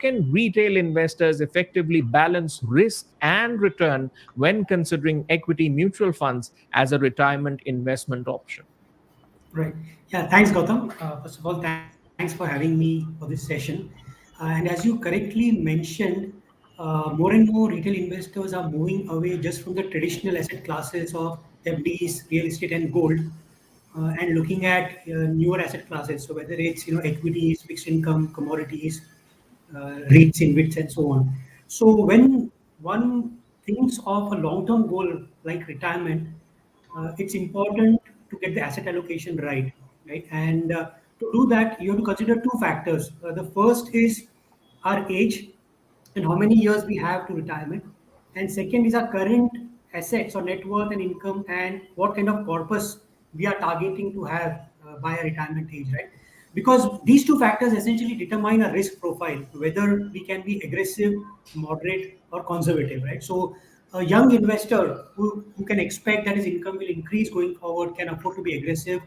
can retail investors effectively balance risk and return when considering equity mutual funds as a retirement investment option? Right. Yeah, thanks, Gautam. First of all, thanks for having me for this session. And as you correctly mentioned, more and more retail investors are moving away just from the traditional asset classes of FDs, real estate, and gold, and looking at newer asset classes. So whether it's equities, fixed income, commodities, REITs, InvITs, and so on. So when one thinks of a long-term goal like retirement, it's important to get the asset allocation right, right? And to do that, you have to consider two factors. The first is our age and how many years we have to retirement, and second is our current assets or net worth and income, and what kind of corpus we are targeting to have by a retirement age, right? Because these two factors essentially determine a risk profile, whether we can be aggressive, moderate, or conservative, right? So a young investor who can expect that his income will increase going forward can afford to be aggressive.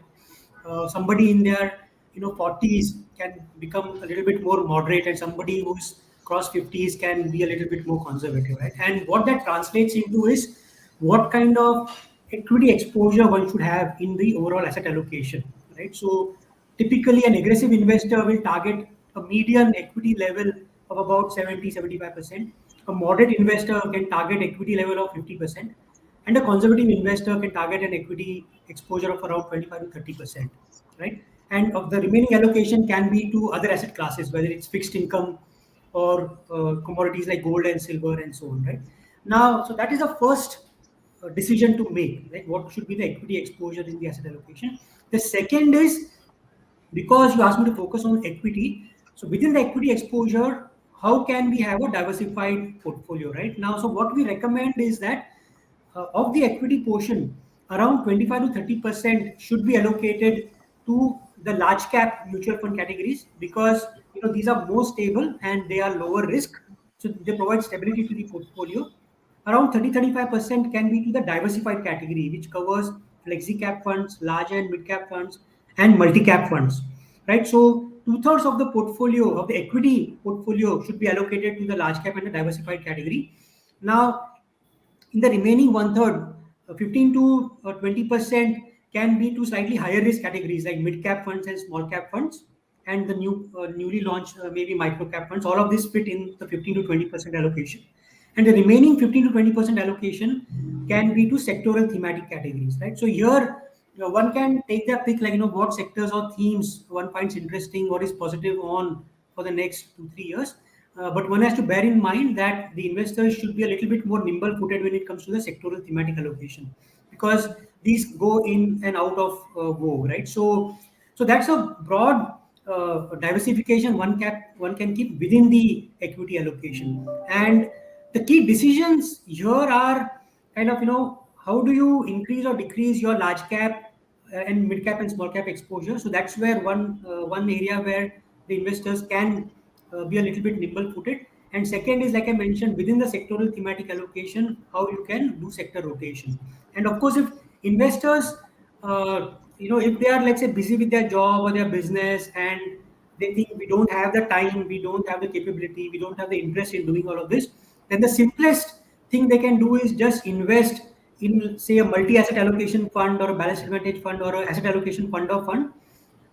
Somebody in their 40s can become a little bit more moderate, and somebody who's cross 50s can be a little bit more conservative, right? And what that translates into is what kind of equity exposure one should have in the overall asset allocation, right? So typically an aggressive investor will target a median equity level of about 70-75%. A moderate investor can target equity level of 50%, and a conservative investor can target an equity exposure of around 25 to 30%, right? And of the remaining allocation can be to other asset classes, whether it's fixed income or commodities like gold and silver and so on, right? Now, so that is the first decision to make, like what should be the equity exposure in the asset allocation. The second is, because you asked me to focus on equity, so within the equity exposure, how can we have a diversified portfolio, right? Now, so what we recommend is that of the equity portion, around 25 to 30% should be allocated to the large cap mutual fund categories, because these are more stable and they are lower risk, so they provide stability to the portfolio. Around 30-35% can be to the diversified category, which covers flexi cap funds, large and mid cap funds, and multi cap funds, right? So two-thirds of the portfolio, of the equity portfolio, should be allocated to the large cap and the diversified category. Now, in the remaining one third, 15 to 20% can be to slightly higher risk categories like mid cap funds and small cap funds, and the newly launched maybe micro cap funds. All of this fit in the 15 to 20% allocation, and the remaining 15 to 20% allocation can be to sectoral thematic categories, right? So here, one can take their pick, like what sectors or themes one finds interesting, what is positive on for the next 2-3 years. But one has to bear in mind that the investors should be a little bit more nimble footed when it comes to the sectoral thematic allocation, because these go in and out of vogue, right? So that's a broad diversification one can keep within the equity allocation. And the key decisions here are kind of, how do you increase or decrease your large cap and mid cap and small cap exposure? So that's where one area where the investors can be a little bit nimble footed. And second is, like I mentioned, within the sectoral thematic allocation, how you can do sector rotation. And of course, if investors, if they are, let's say, busy with their job or their business, and they think we don't have the time, we don't have the capability, we don't have the interest in doing all of this, then the simplest thing they can do is just invest in, say, a multi-asset allocation fund or a balanced advantage fund or an asset allocation fund or fund,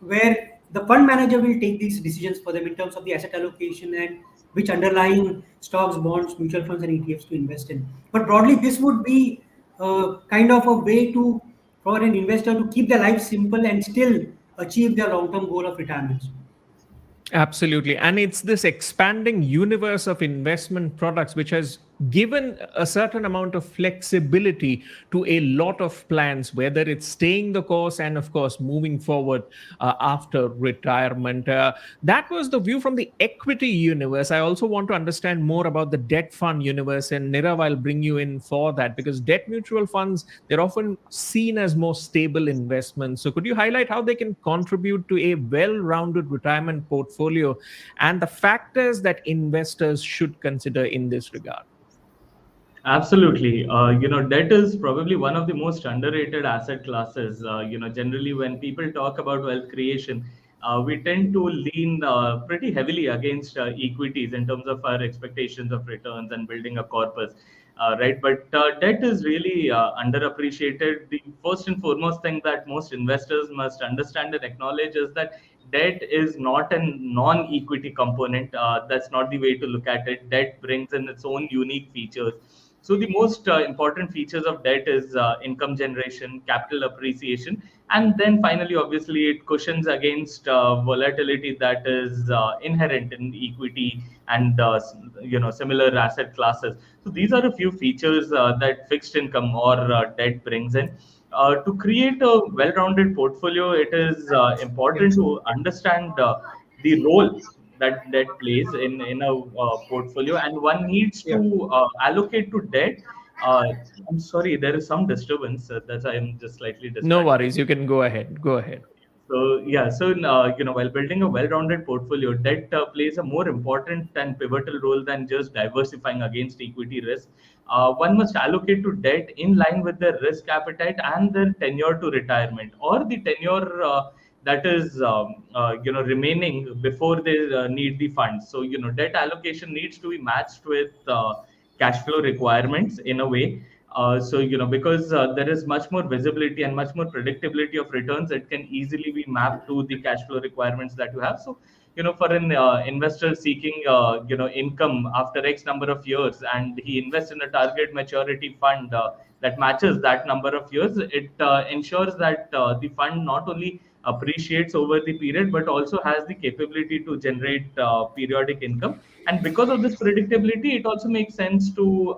where the fund manager will take these decisions for them in terms of the asset allocation and which underlying stocks, bonds, mutual funds, and ETFs to invest in. But broadly, this would be kind of a way to for an investor to keep their life simple and still achieve their long-term goal of retirement. Absolutely. And it's this expanding universe of investment products which has given a certain amount of flexibility to a lot of plans, whether it's staying the course and, of course, moving forward after retirement. That was the view from the equity universe. I also want to understand more about the debt fund universe. And Nirav, I'll bring you in for that, because debt mutual funds, they're often seen as more stable investments. So could you highlight how they can contribute to a well-rounded retirement portfolio and the factors that investors should consider in this regard? Absolutely. Debt is probably one of the most underrated asset classes. Generally, when people talk about wealth creation, we tend to lean pretty heavily against equities in terms of our expectations of returns and building a corpus. Right, but debt is really underappreciated. The first and foremost thing that most investors must understand and acknowledge is that debt is not a non-equity component. That's not the way to look at it. Debt brings in its own unique features. So the most important features of debt is income generation, capital appreciation, and then finally, obviously, it cushions against volatility that is inherent in equity and similar asset classes. So these are a few features that fixed income or debt brings in. To create a well-rounded portfolio, it is important Yes. to understand the role that plays in a portfolio, and one needs Yeah. to allocate to debt. Uh, I'm sorry, there is some disturbance. That's I'm just slightly No distracted. worries. You can go ahead. Go ahead. So yeah, so while building a well-rounded portfolio, debt plays a more important and pivotal role than just diversifying against equity risk. One must allocate to debt in line with their risk appetite and their tenure to retirement, or the tenure that is remaining before they need the funds. So debt allocation needs to be matched with cash flow requirements in a way. So because there is much more visibility and much more predictability of returns, it can easily be mapped to the cash flow requirements that you have. So for an investor seeking income after X number of years, and he invests in a target maturity fund that matches that number of years, it ensures that the fund not only appreciates over the period but also has the capability to generate periodic income. And because of this predictability, it also makes sense to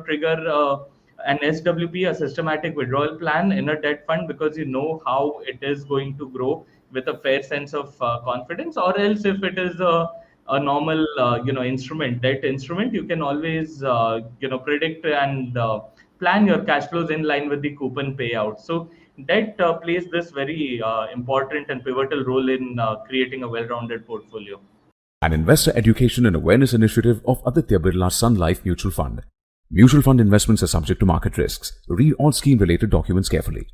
trigger an SWP, a systematic withdrawal plan in a debt fund, because you know how it is going to grow with a fair sense of confidence. Or else, if it is a normal instrument, debt instrument, you can always predict and plan your cash flows in line with the coupon payout. So debt plays this very important and pivotal role in creating a well-rounded portfolio. An investor education and awareness initiative of Aditya Birla Sun Life Mutual Fund. Mutual fund investments are subject to market risks. Read all scheme related documents carefully.